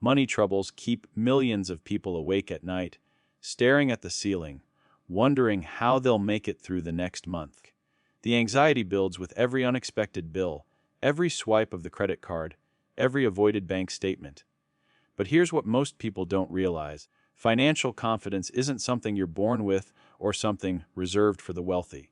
Money troubles keep millions of people awake at night, staring at the ceiling, wondering how they'll make it through the next month. The anxiety builds with every unexpected bill, every swipe of the credit card, every avoided bank statement. But here's what most people don't realize. Financial confidence isn't something you're born with or something reserved for the wealthy.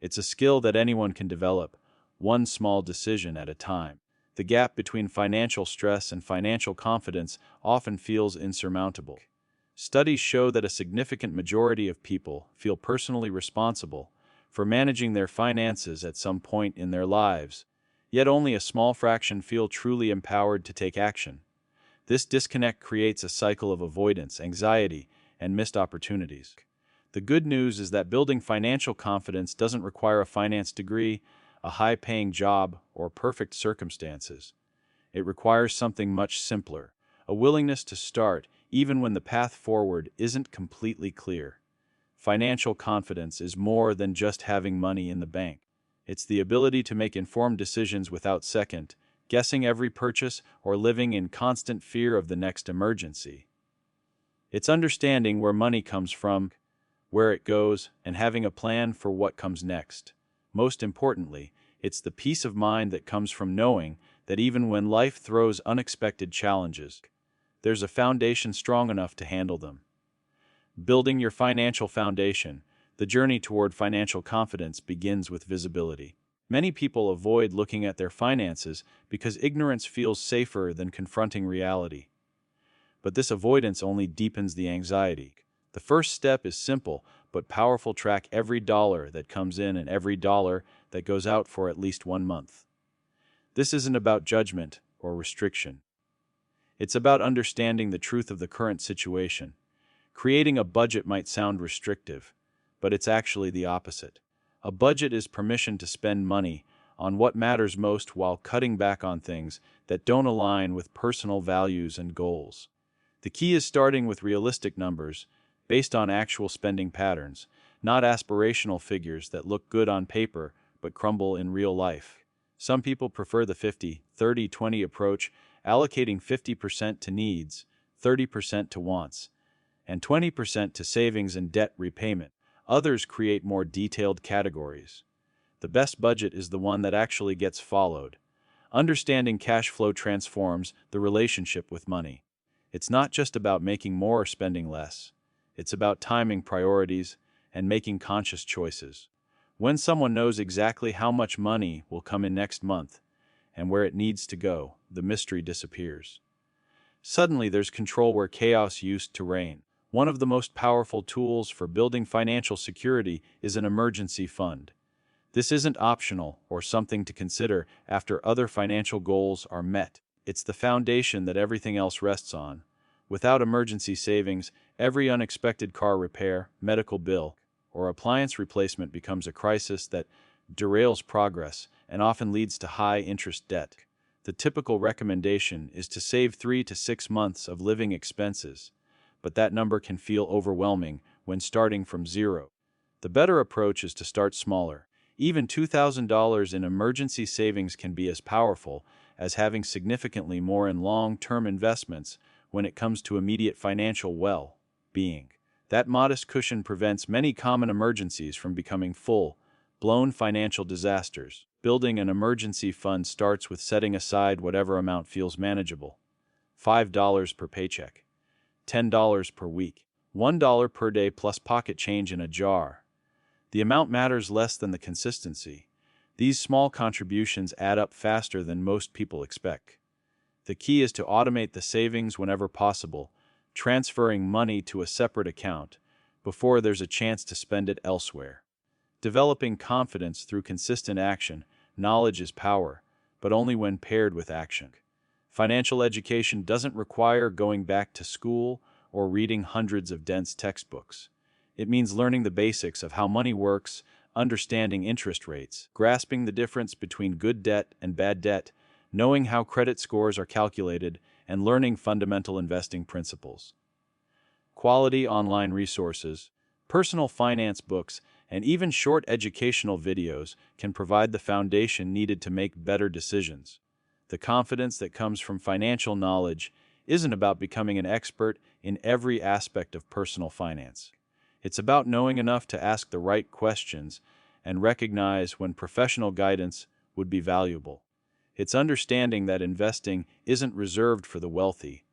It's a skill that anyone can develop, one small decision at a time. The gap between financial stress and financial confidence often feels insurmountable. Studies show that a significant majority of people feel personally responsible for managing their finances at some point in their lives, yet only a small fraction feel truly empowered to take action. This disconnect creates a cycle of avoidance, anxiety, and missed opportunities. The good news is that building financial confidence doesn't require a finance degree, a high-paying job, or perfect circumstances. It requires something much simpler, a willingness to start even when the path forward isn't completely clear. Financial confidence is more than just having money in the bank. It's the ability to make informed decisions without second-guessing every purchase or living in constant fear of the next emergency. It's understanding where money comes from, where it goes, and having a plan for what comes next. Most importantly, it's the peace of mind that comes from knowing that even when life throws unexpected challenges, there's a foundation strong enough to handle them. Building your financial foundation, the journey toward financial confidence begins with visibility. Many people avoid looking at their finances because ignorance feels safer than confronting reality. But this avoidance only deepens the anxiety. The first step is simple but powerful: track every dollar that comes in and every dollar that goes out for at least 1 month. This isn't about judgment or restriction. It's about understanding the truth of the current situation. Creating a budget might sound restrictive, but it's actually the opposite. A budget is permission to spend money on what matters most while cutting back on things that don't align with personal values and goals. The key is starting with realistic numbers, based on actual spending patterns, not aspirational figures that look good on paper but crumble in real life. Some people prefer the 50-30-20 approach, allocating 50% to needs, 30% to wants, and 20% to savings and debt repayment. Others create more detailed categories. The best budget is the one that actually gets followed. Understanding cash flow transforms the relationship with money. It's not just about making more or spending less. It's about timing priorities and making conscious choices. When someone knows exactly how much money will come in next month and where it needs to go, the mystery disappears. Suddenly there's control where chaos used to reign. One of the most powerful tools for building financial security is an emergency fund. This isn't optional or something to consider after other financial goals are met. It's the foundation that everything else rests on. Without emergency savings, every unexpected car repair, medical bill, or appliance replacement becomes a crisis that derails progress and often leads to high-interest debt. The typical recommendation is to save 3 to 6 months of living expenses, but that number can feel overwhelming when starting from zero. The better approach is to start smaller. Even $2,000 in emergency savings can be as powerful as having significantly more in long-term investments when it comes to immediate financial well-being. That modest cushion prevents many common emergencies from becoming full-blown financial disasters. Building an emergency fund starts with setting aside whatever amount feels manageable. $5 per paycheck, $10 per week, $1 per day plus pocket change in a jar. The amount matters less than the consistency. These small contributions add up faster than most people expect. The key is to automate the savings whenever possible, transferring money to a separate account before there's a chance to spend it elsewhere. Developing confidence through consistent action. Knowledge is power, but only when paired with action. Financial education doesn't require going back to school or reading hundreds of dense textbooks. It means learning the basics of how money works, understanding interest rates, grasping the difference between good debt and bad debt, knowing how credit scores are calculated, and learning fundamental investing principles. Quality online resources, personal finance books, and even short educational videos can provide the foundation needed to make better decisions. The confidence that comes from financial knowledge isn't about becoming an expert in every aspect of personal finance. It's about knowing enough to ask the right questions and recognize when professional guidance would be valuable. It's understanding that investing isn't reserved for the wealthy,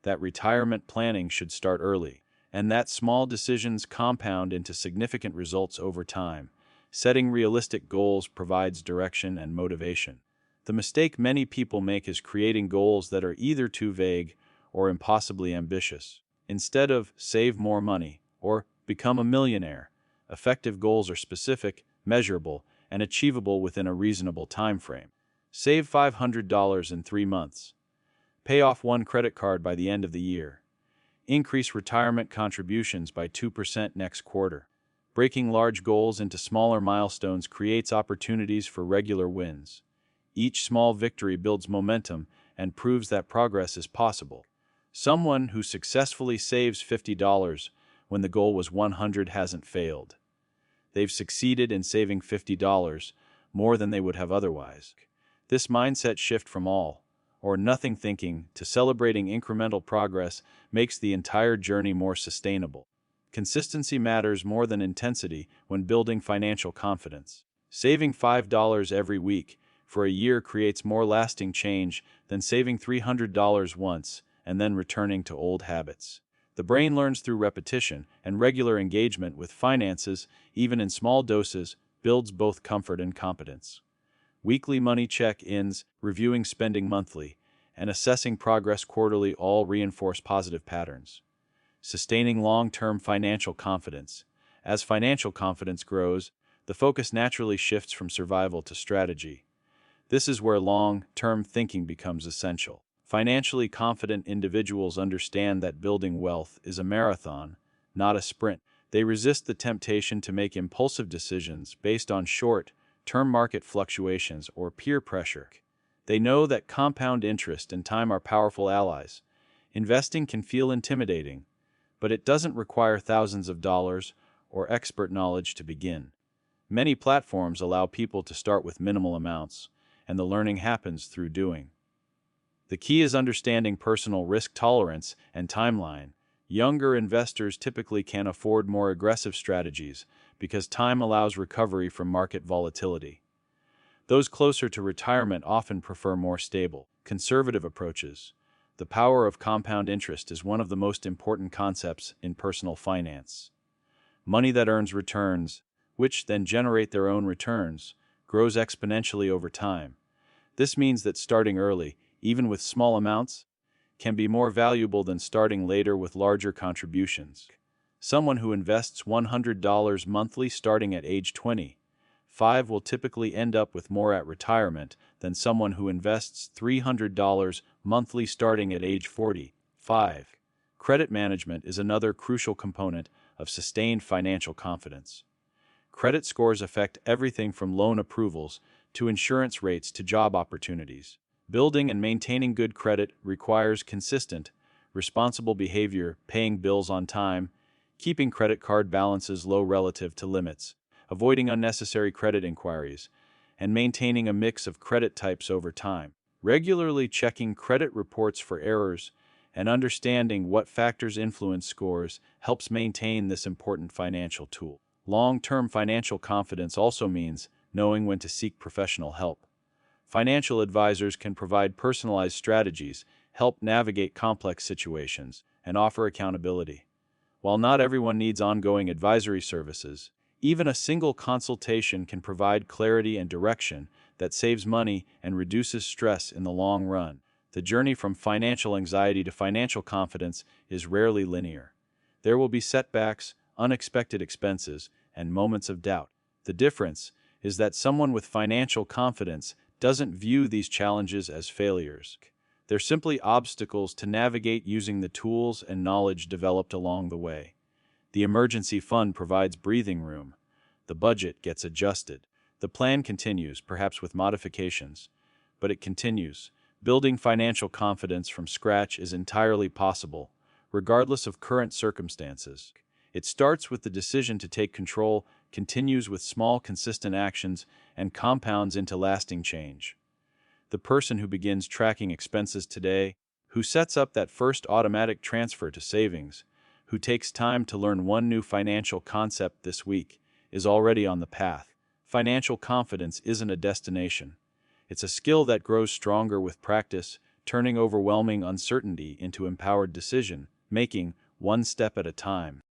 that retirement planning should start early, and that small decisions compound into significant results over time. Setting realistic goals provides direction and motivation. The mistake many people make is creating goals that are either too vague or impossibly ambitious. Instead of save more money or become a millionaire, effective goals are specific, measurable, and achievable within a reasonable time frame. Save $500 in 3 months. Pay off one credit card by the end of the year. Increase retirement contributions by 2% next quarter. Breaking large goals into smaller milestones creates opportunities for regular wins. Each small victory builds momentum and proves that progress is possible. Someone who successfully saves $50 when the goal was 100 hasn't failed. They've succeeded in saving $50 more than they would have otherwise. This mindset shift from all or nothing thinking to celebrating incremental progress makes the entire journey more sustainable. Consistency matters more than intensity when building financial confidence. Saving $5 every week for a year creates more lasting change than saving $300 once and then returning to old habits. The brain learns through repetition, and regular engagement with finances, even in small doses, builds both comfort and competence. Weekly money check-ins, reviewing spending monthly, and assessing progress quarterly all reinforce positive patterns. Sustaining long-term financial confidence. As financial confidence grows, the focus naturally shifts from survival to strategy. This is where long-term thinking becomes essential. Financially confident individuals understand that building wealth is a marathon, not a sprint. They resist the temptation to make impulsive decisions based on short-term market fluctuations or peer pressure. They know that compound interest and time are powerful allies. Investing can feel intimidating, but it doesn't require thousands of dollars or expert knowledge to begin. Many platforms allow people to start with minimal amounts, and the learning happens through doing. The key is understanding personal risk tolerance and timeline. Younger investors typically can afford more aggressive strategies because time allows recovery from market volatility. Those closer to retirement often prefer more stable, conservative approaches. The power of compound interest is one of the most important concepts in personal finance. Money that earns returns, which then generate their own returns, grows exponentially over time. This means that starting early, even with small amounts, can be more valuable than starting later with larger contributions. Someone who invests $100 monthly starting at age 25 will typically end up with more at retirement than someone who invests $300 monthly starting at age 45. Credit management is another crucial component of sustained financial confidence. Credit scores affect everything from loan approvals to insurance rates to job opportunities. Building and maintaining good credit requires consistent, responsible behavior, paying bills on time, keeping credit card balances low relative to limits, avoiding unnecessary credit inquiries, and maintaining a mix of credit types over time. Regularly checking credit reports for errors and understanding what factors influence scores helps maintain this important financial tool. Long-term financial confidence also means knowing when to seek professional help. Financial advisors can provide personalized strategies, help navigate complex situations, and offer accountability. While not everyone needs ongoing advisory services, even a single consultation can provide clarity and direction that saves money and reduces stress in the long run. The journey from financial anxiety to financial confidence is rarely linear. There will be setbacks, unexpected expenses, and moments of doubt. The difference is that someone with financial confidence doesn't view these challenges as failures. They're simply obstacles to navigate using the tools and knowledge developed along the way. The emergency fund provides breathing room. The budget gets adjusted. The plan continues, perhaps with modifications, but it continues. Building financial confidence from scratch is entirely possible, regardless of current circumstances. It starts with the decision to take control, continues with small, consistent actions, and compounds into lasting change. The person who begins tracking expenses today, who sets up that first automatic transfer to savings, who takes time to learn one new financial concept this week, is already on the path. Financial confidence isn't a destination. It's a skill that grows stronger with practice, turning overwhelming uncertainty into empowered decision making, one step at a time.